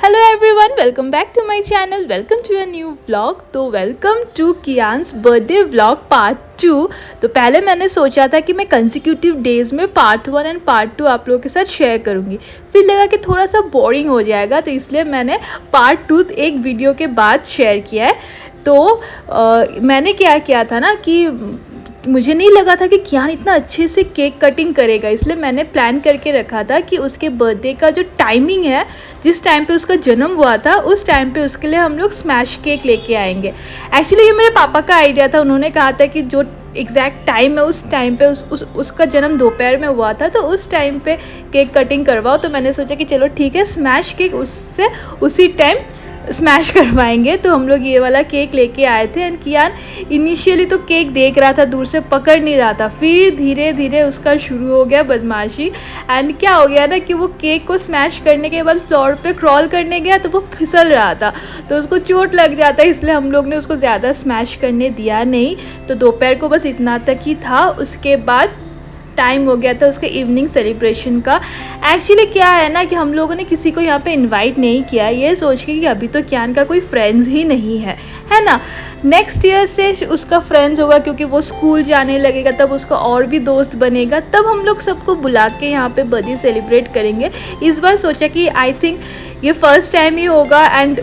Hello everyone, welcome back to my channel. Welcome to a new vlog. तो welcome to Kian's birthday vlog part 2। तो पहले मैंने सोचा था कि मैं कंसेक्यूटिव डेज़ में पार्ट 1 एंड पार्ट 2 आप लोगों के साथ शेयर करूँगी, फिर लगा कि थोड़ा सा बोरिंग हो जाएगा, तो इसलिए मैंने पार्ट 2 एक वीडियो के बाद शेयर किया है। तो मैंने क्या किया था ना कि मुझे नहीं लगा था कि कियान इतना अच्छे से केक कटिंग करेगा, इसलिए मैंने प्लान करके रखा था कि उसके बर्थडे का जो टाइमिंग है, जिस टाइम पे उसका जन्म हुआ था उस टाइम पे उसके लिए हम लोग स्मैश केक लेके आएंगे। एक्चुअली ये मेरे पापा का आइडिया था, उन्होंने कहा था कि जो एग्जैक्ट टाइम है उस टाइम पे उसका जन्म दोपहर में हुआ था, तो उस टाइम पे केक कटिंग करवाओ। तो मैंने सोचा कि चलो ठीक है, स्मैश केक उससे उसी टाइम स्मैश करवाएंगे। तो हम लोग ये वाला केक लेके आए थे एंड कियान इनिशियली तो केक देख रहा था, दूर से पकड़ नहीं रहा था, फिर धीरे धीरे उसका शुरू हो गया बदमाशी। एंड क्या हो गया ना कि वो केक को स्मैश करने के बाद फ्लोर पे क्रॉल करने गया तो वो फिसल रहा था, तो उसको चोट लग जाता है, इसलिए हम लोग ने उसको ज़्यादा स्मैश करने दिया नहीं। तो दोपहर को बस इतना तक ही था, उसके बाद टाइम हो गया था उसके इवनिंग सेलिब्रेशन का। एक्चुअली क्या है ना कि हम लोगों ने किसी को यहाँ पे इनवाइट नहीं किया, ये सोच के कि अभी तो कियान का कोई फ्रेंड्स ही नहीं है ना। नेक्स्ट ईयर से उसका फ्रेंड्स होगा, क्योंकि वो स्कूल जाने लगेगा, तब उसका और भी दोस्त बनेगा, तब हम लोग सबको बुला के यहाँ पे बर्थडे सेलिब्रेट करेंगे। इस बार सोचा कि आई थिंक ये फर्स्ट टाइम ही होगा एंड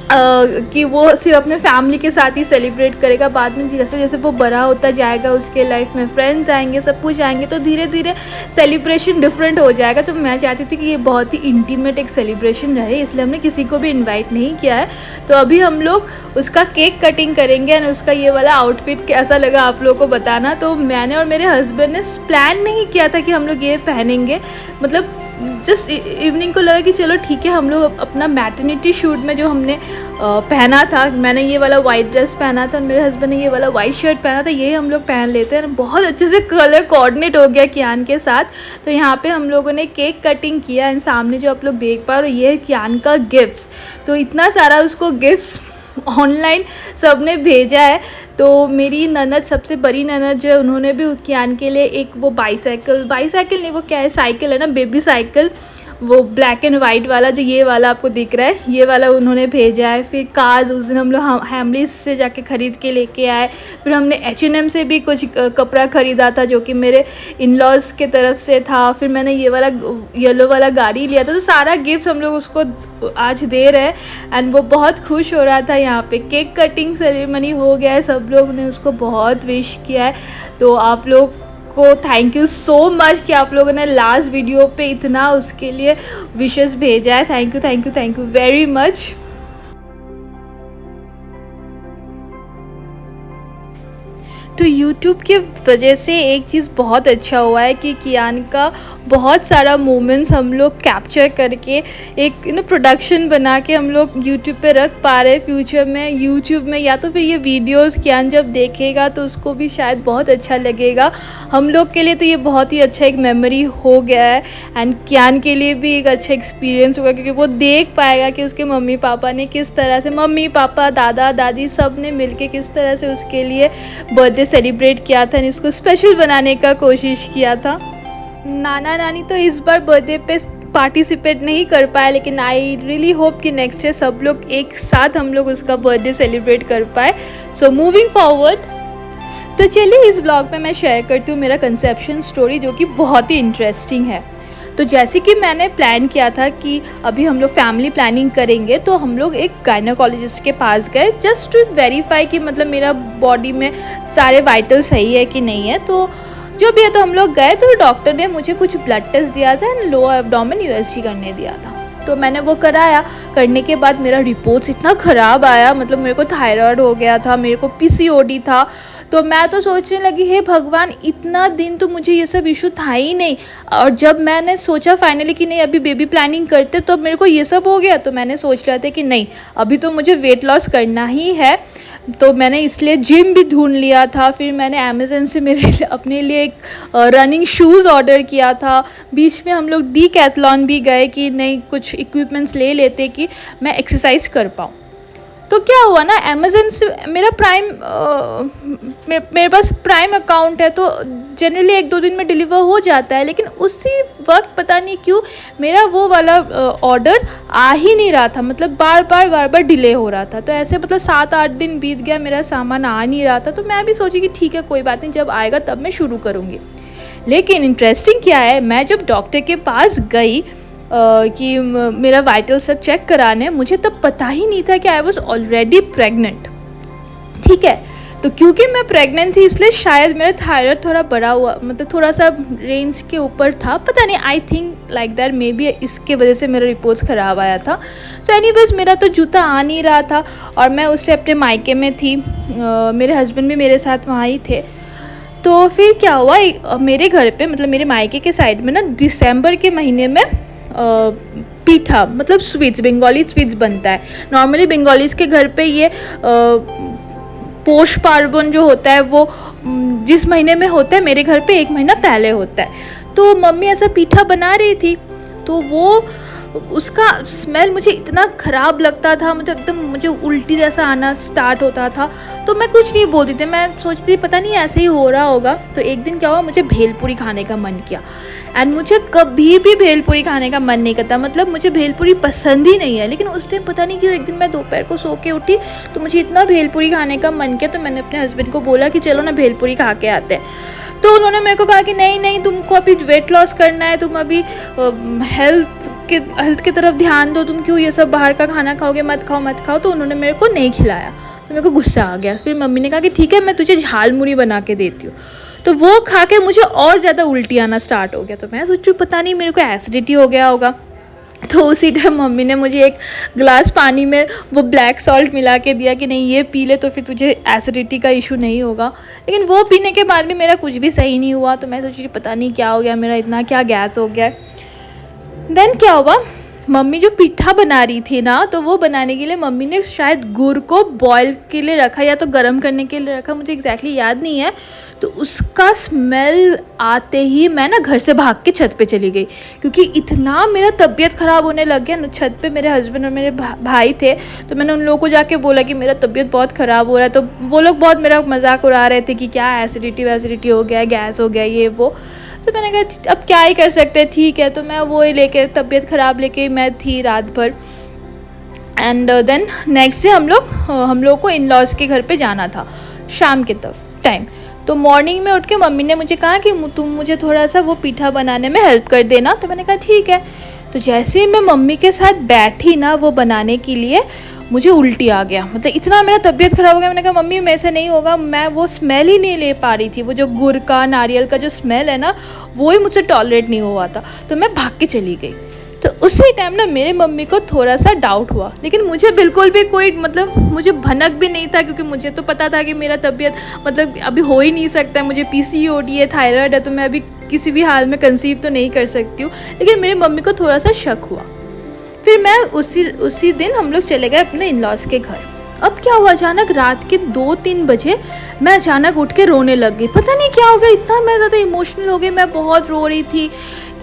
कि वो सिर्फ अपने फैमिली के साथ ही सेलिब्रेट करेगा। बाद में जैसे जैसे वो बड़ा होता जाएगा, उसके लाइफ में फ्रेंड्स आएंगे, सब कुछ आएंगे, तो धीरे धीरे सेलिब्रेशन डिफरेंट हो जाएगा। तो मैं चाहती थी कि ये बहुत ही इंटीमेट एक सेलिब्रेशन रहे, इसलिए हमने किसी को भी इनवाइट नहीं किया है। तो अभी हम लोग उसका केक कटिंग करेंगे एंड उसका ये वाला आउटफिट कैसा लगा आप लोगों को बताना। तो मैंने और मेरे हस्बैंड ने प्लान नहीं किया था कि हम लोग ये पहनेंगे, मतलब जस्ट इवनिंग को लगा कि चलो ठीक है, हम लोग अपना मैटरनिटी शूट में जो हमने पहना था, मैंने ये वाला वाइट ड्रेस पहना था और मेरे हस्बैंड ने ये वाला वाइट शर्ट पहना था, ये हम लोग पहन लेते हैं। बहुत अच्छे से कलर कोऑर्डिनेट हो गया कियान के साथ। तो यहाँ पे हम लोगों ने केक कटिंग किया एंड सामने जो आप लोग देख पा रहे हो ये है कियान का गिफ्ट्स। तो इतना सारा उसको गिफ्ट्स ऑनलाइन सब ने भेजा है। तो मेरी ननद, सबसे बड़ी ननद जो है, उन्होंने भी कियान के लिए एक वो बाईसाइकिल नहीं, वो क्या है, साइकिल है ना, बेबी साइकिल, वो ब्लैक एंड वाइट वाला जो ये वाला आपको दिख रहा है, ये वाला उन्होंने भेजा है। फिर कार्स उस दिन हम लोग हैमलीज से जाके ख़रीद के लेके आए। फिर हमने H&M से भी कुछ कपड़ा ख़रीदा था जो कि मेरे इन लॉज के तरफ से था। फिर मैंने ये वाला येलो वाला गाड़ी लिया था। तो सारा गिफ्ट हम लोग उसको आज दे रहे हैं एंड वो बहुत खुश हो रहा था। यहाँ पे केक कटिंग सेरेमनी हो गया है, सब लोग ने उसको बहुत विश किया है। तो आप लोग को थैंक यू सो मच कि आप लोगों ने लास्ट वीडियो पे इतना उसके लिए विशेस भेजा है। Thank you very much. तो YouTube के वजह से एक चीज़ बहुत अच्छा हुआ है कि कियान का बहुत सारा मोमेंट्स हम लोग कैप्चर करके एक प्रोडक्शन बना के हम लोग YouTube पे रख पा रहे हैं। फ्यूचर में YouTube में या तो फिर ये वीडियोस कियान जब देखेगा तो उसको भी शायद बहुत अच्छा लगेगा। हम लोग के लिए तो ये बहुत ही अच्छा एक मेमोरी हो गया है एंड कियान के लिए भी एक अच्छा एक्सपीरियंस होगा, क्योंकि वो देख पाएगा कि उसके मम्मी पापा ने किस तरह से, मम्मी पापा दादा दादी सब ने मिलके किस तरह से उसके लिए बर्थडे सेलिब्रेट किया था, इसको स्पेशल बनाने का कोशिश किया था। नाना नानी तो इस बार बर्थडे पे पार्टिसिपेट नहीं कर पाए, लेकिन आई रियली होप कि नेक्स्ट ईयर सब लोग एक साथ हम लोग उसका बर्थडे सेलिब्रेट कर पाए। सो मूविंग फॉरवर्ड, तो चलिए इस ब्लॉग पे मैं शेयर करती हूँ मेरा कंसेप्शन स्टोरी, जो कि बहुत ही इंटरेस्टिंग है। तो जैसे कि मैंने प्लान किया था कि अभी हम लोग फैमिली प्लानिंग करेंगे, तो हम लोग एक गायनेकोलॉजिस्ट के पास गए जस्ट टू वेरीफाई कि मतलब मेरा बॉडी में सारे वाइटल सही है कि नहीं है। तो जो भी है, तो हम लोग गए, तो डॉक्टर ने मुझे कुछ ब्लड टेस्ट दिया था एंड लोअर एब्डोमेन USG करने दिया था। तो मैंने वो कराया। करने के बाद मेरा रिपोर्ट्स इतना ख़राब आया, मतलब मेरे को थायराइड हो गया था, मेरे को PCOD था। तो मैं तो सोचने लगी, हे भगवान, इतना दिन तो मुझे ये सब इशू था ही नहीं। और जब मैंने सोचा फाइनली कि नहीं अभी बेबी प्लानिंग करते, तो मेरे को ये सब हो गया। तो मैंने सोच रहा था कि नहीं, अभी तो मुझे वेट लॉस करना ही है। तो मैंने इसलिए जिम भी ढूंढ लिया था। फिर मैंने अमेज़न से अपने लिए एक रनिंग शूज़ ऑर्डर किया था। बीच में हम लोग डीकैथलॉन भी गए कि नहीं कुछ इक्विपमेंट्स ले लेते कि मैं एक्सरसाइज कर पाऊँ। तो क्या हुआ ना, अमेज़न से मेरा प्राइम मेरे पास प्राइम अकाउंट है, तो जनरली 1-2 दिन में डिलीवर हो जाता है। लेकिन उसी वक्त पता नहीं क्यों मेरा वो वाला ऑर्डर आ ही नहीं रहा था, मतलब बार बार डिले हो रहा था। तो ऐसे मतलब 7-8 दिन बीत गया, मेरा सामान आ नहीं रहा था। तो मैं भी सोची कि ठीक है कोई बात नहीं, जब आएगा तब मैं शुरू करूँगी। लेकिन इंटरेस्टिंग क्या है, मैं जब डॉक्टर के पास गई कि मेरा वाइटल सब चेक कराने, मुझे तब पता ही नहीं था कि आई वॉज ऑलरेडी प्रेग्नेंट। ठीक है, तो क्योंकि मैं प्रेग्नेंट थी इसलिए शायद मेरा थायराइड थोड़ा बढ़ा हुआ, मतलब थोड़ा सा रेंज के ऊपर था, पता नहीं, I think like that, may be इसके वजह से मेरा रिपोर्ट्स ख़राब आया था। तो एनीवेज मेरा तो जूता आ नहीं रहा था और मैं उस टाइम अपने मायके में थी, मेरे हस्बैंड भी मेरे साथ वहाँ ही थे। तो फिर क्या हुआ, मेरे घर पे मतलब मेरे मायके के साइड में ना दिसंबर के महीने में पीठा मतलब स्वीट्स, बंगाली स्वीट्स बनता है। नॉर्मली बंगालीज के घर पे ये पोष पार्वण जो होता है वो जिस महीने में होता है, मेरे घर पे 1 महीना पहले होता है। तो मम्मी ऐसा पीठा बना रही थी, तो वो उसका स्मेल मुझे इतना ख़राब लगता था, मतलब एकदम मुझे उल्टी जैसा आना स्टार्ट होता था। तो मैं कुछ नहीं बोलती थी, मैं सोचती थी पता नहीं ऐसे ही हो रहा होगा। तो एक दिन क्या हुआ, मुझे भेलपूरी खाने का मन किया। एंड मुझे कभी भी भेलपूरी खाने का मन नहीं करता, मतलब मुझे भेलपूरी पसंद ही नहीं है। लेकिन उस टाइम पता नहीं क्यों एक दिन मैं दोपहर को सो के उठी तो मुझे इतना भेलपूरी खाने का मन किया। तो मैंने अपने हस्बैंड को बोला कि चलो ना भेलपूरी खा के आते हैं। तो उन्होंने मेरे को कहा कि नहीं नहीं, तुमको अभी वेट लॉस करना है, तुम अभी हेल्थ की तरफ ध्यान दो, तुम क्यों ये सब बाहर का खाना खाओगे, मत खाओ। तो उन्होंने मेरे को नहीं खिलाया, तो मेरे को गुस्सा आ गया। फिर मम्मी ने कहा कि ठीक है मैं तुझे झालमुड़ी बना के देती हूँ। तो वो खा के मुझे और ज़्यादा उल्टी आना स्टार्ट हो गया। तो मैं सोचूँ पता नहीं मेरे को एसिडिटी हो गया होगा। तो उसी टाइम मम्मी ने मुझे एक गिलास पानी में वो ब्लैक सॉल्ट मिला के दिया कि नहीं ये पी ले तो फिर तुझे एसिडिटी का इशू नहीं होगा। लेकिन वो पीने के बाद भी मेरा कुछ भी सही नहीं हुआ। तो मैं सोची पता नहीं क्या हो गया, मेरा इतना क्या गैस हो गया। देन क्या हुआ, मम्मी जो पिठा बना रही थी ना, तो वो बनाने के लिए मम्मी ने शायद गुड़ को बॉईल के लिए रखा या तो गर्म करने के लिए रखा, मुझे एग्जैक्टली याद नहीं है। तो उसका स्मेल आते ही मैं ना घर से भाग के छत पे चली गई, क्योंकि इतना मेरा तबीयत ख़राब होने लग गया ना। छत पे मेरे हस्बैंड और मेरे भाई थे, तो मैंने उन लोगों को जाके बोला कि मेरा तबीयत बहुत ख़राब हो रहा है। तो वो लोग बहुत मेरा मजाक उड़ा रहे थे कि क्या एसिडिटी हो गया, गैस हो गया, ये वो। तो मैंने कहा अब क्या ही कर सकते हैं, ठीक है। तो मैं वो लेके तबीयत ख़राब लेके मैं थी रात भर। एंड देन नेक्स्ट डे हम लोग को इन लॉज के घर पे जाना था शाम के टाइम। तो मॉर्निंग में उठ के मम्मी ने मुझे कहा कि तुम मुझे थोड़ा सा वो पीठा बनाने में हेल्प कर देना। तो मैंने कहा ठीक है। तो जैसे ही मैं मम्मी के साथ बैठी ना वो बनाने के लिए, मुझे उल्टी आ गया, मतलब इतना मेरा तबीयत ख़राब हो गया। मैंने कहा मम्मी मेरे से नहीं होगा, मैं वो स्मेल ही नहीं ले पा रही थी। वो जो गुड़ का नारियल का जो स्मेल है ना, वो ही मुझसे टॉलरेट नहीं हुआ था। तो मैं भाग के चली गई। तो उसी टाइम ना मेरे मम्मी को थोड़ा सा डाउट हुआ, लेकिन मुझे बिल्कुल भी कोई मतलब मुझे भनक भी नहीं था, क्योंकि मुझे तो पता था कि मेरा तबीयत मतलब अभी हो ही नहीं सकता है। मुझे पीसीओडी है, थायराइड है, तो मैं अभी किसी भी हाल में कंसीव तो नहीं कर सकती हूँ। लेकिन मेरी मम्मी को थोड़ा सा शक हुआ। फिर मैं उसी दिन हम लोग चले गए अपने इन लॉज के घर। अब क्या हुआ, अचानक रात के 2-3 बजे मैं अचानक उठ के रोने लग गई। पता नहीं क्या हो गया, इतना मैं ज़्यादा इमोशनल हो गई। मैं बहुत रो रही थी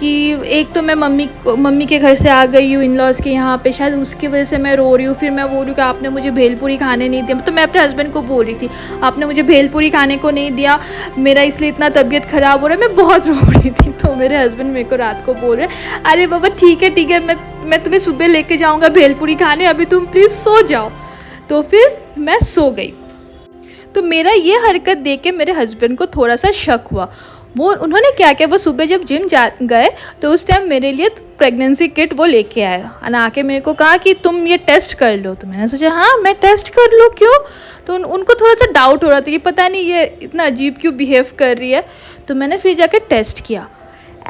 कि एक तो मैं मम्मी के घर से आ गई हूँ इन लॉज के यहाँ पे, शायद उसकी वजह से मैं रो रही हूँ। फिर मैं बोल रही हूँ कि आपने मुझे भेलपूरी खाने नहीं दिया। तो मैं अपने हस्बैंड को बोल रही थी आपने मुझे भेलपूरी खाने को नहीं दिया, मेरा इसलिए इतना तबीयत ख़राब हो रहा है। मैं बहुत रो रही थी। तो मेरे हस्बैंड मेरे को रात को बोल रहे अरे बाबा ठीक है मैं तुम्हें सुबह लेके जाऊँगा भेलपूरी खाने, अभी तुम प्लीज़ सो जाओ। तो फिर मैं सो गई। तो मेरा ये हरकत देख के मेरे हस्बैंड को थोड़ा सा शक हुआ। उन्होंने क्या किया, वो सुबह जब जिम गए तो उस टाइम मेरे लिए प्रेगनेंसी किट वो लेके आया और आके मेरे को कहा कि तुम ये टेस्ट कर लो। तो मैंने सोचा हाँ मैं टेस्ट कर लूँ, क्यों। तो उनको थोड़ा सा डाउट हो रहा था कि पता नहीं ये इतना अजीब क्यों बिहेव कर रही है। तो मैंने फिर जाके टेस्ट किया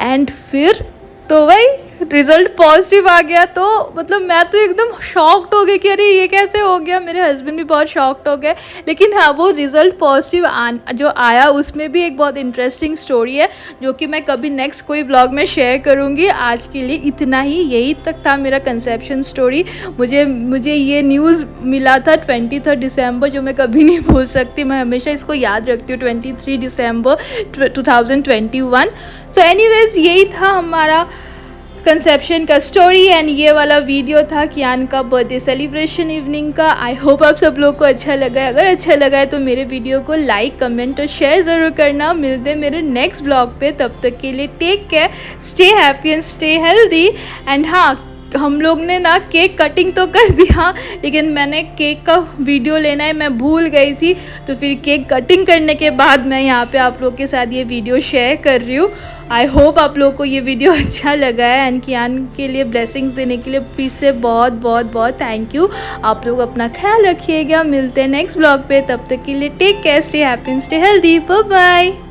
एंड फिर तो भाई रिज़ल्ट पॉजिटिव आ गया। तो मतलब मैं तो एकदम शॉक्ड हो गई कि अरे ये कैसे हो गया। मेरे हस्बैंड भी बहुत शॉक्ड हो गए। लेकिन हाँ वो रिज़ल्ट पॉजिटिव जो आया उसमें भी एक बहुत इंटरेस्टिंग स्टोरी है, जो कि मैं कभी नेक्स्ट कोई ब्लॉग में शेयर करूँगी। आज के लिए इतना ही, यही तक था मेरा कंसेप्शन स्टोरी। मुझे ये न्यूज़ मिला था 23 दिसंबर, जो मैं कभी नहीं भूल सकती। मैं हमेशा इसको याद रखती हूँ, 23 दिसंबर 2021। सो एनीवेज यही था हमारा कंसेप्शन का स्टोरी एंड ये वाला वीडियो था कियान का बर्थडे सेलिब्रेशन इवनिंग का। आई होप आप सब लोग को अच्छा लगा है। अगर अच्छा लगा है तो मेरे वीडियो को लाइक, कमेंट और शेयर ज़रूर करना। मिलते हैं मेरे नेक्स्ट ब्लॉग पे, तब तक के लिए take care, stay happy and stay healthy. And हाँ, हम लोग ने ना केक कटिंग तो कर दिया, लेकिन मैंने केक का वीडियो लेना है, मैं भूल गई थी। तो फिर केक कटिंग करने के बाद मैं यहाँ पे आप लोग के साथ ये वीडियो शेयर कर रही हूँ। आई होप आप लोग को ये वीडियो अच्छा लगा है एंड कियान के लिए ब्लेसिंग्स देने के लिए फिर से बहुत बहुत बहुत थैंक यू। आप लोग अपना ख्याल रखिएगा। मिलते हैं नेक्स्ट ब्लॉग पे, तब तक के लिए take care, stay happy and stay healthy. Bye bye.